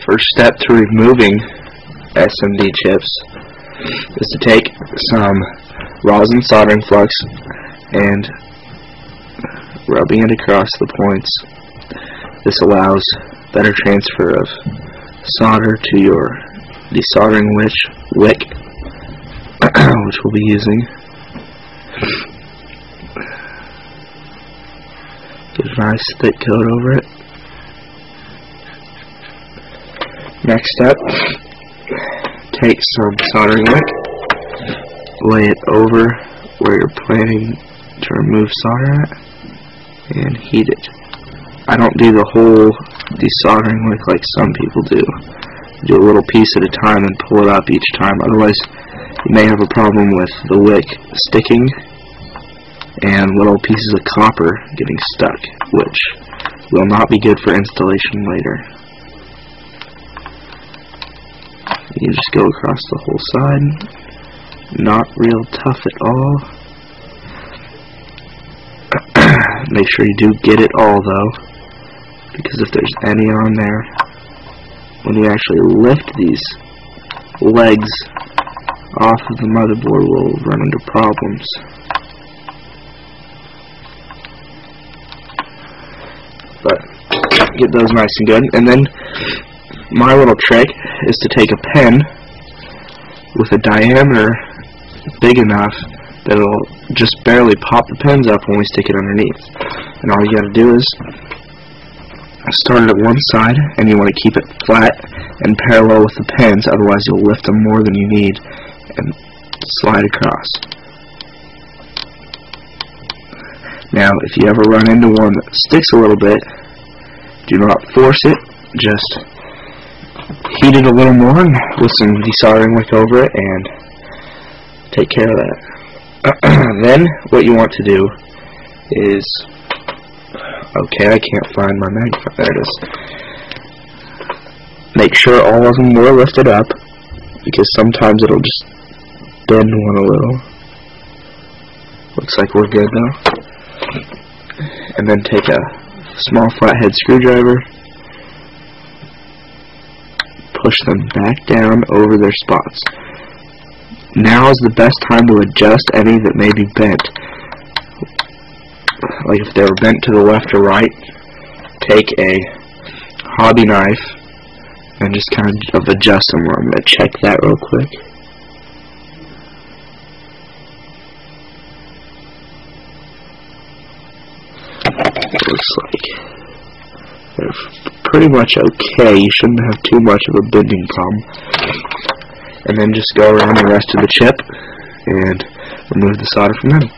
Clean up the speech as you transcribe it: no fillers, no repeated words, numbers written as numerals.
first step to removing SMD chips is to take some rosin soldering flux and rubbing it across the points. This allows better transfer of solder to your desoldering wick, which we'll be using. Get a nice thick coat over it. Next step, take some soldering wick, lay it over where you're planning to remove solder at, and heat it. I don't do the whole desoldering wick like some people do. Do a little piece at a time and pull it up each time, otherwise you may have a problem with the wick sticking and little pieces of copper getting stuck, which will not be good for installation later. You just go across the whole side, not real tough at all. Make sure you do get it all though, because if there's any on there, when you actually lift these legs off of the motherboard, we'll run into problems. But get those nice and good, and then my little trick is to take a pen with a diameter big enough that it'll just barely pop the pins up when we stick it underneath. And all you gotta do is start it at one side, and you want to keep it flat and parallel with the pins, otherwise you'll lift them more than you need and slide across. Now if you ever run into one that sticks a little bit, do not force it, just heat it a little more with some desoldering wick over it and take care of that. Then what you want to do is, okay, I can't find my magnifier, there it is. Make sure all of them were lifted up, because sometimes it'll just bend one a little. Looks like we're good now. And then take a small flathead screwdriver, push them back down over their spots. Now is the best time to adjust any that may be bent. Like if they were bent to the left or right, take a hobby knife and just kind of adjust them. I'm going to check that real quick. It looks like they're pretty much okay. You shouldn't have too much of a bending problem. And then just go around the rest of the chip and remove the solder from them.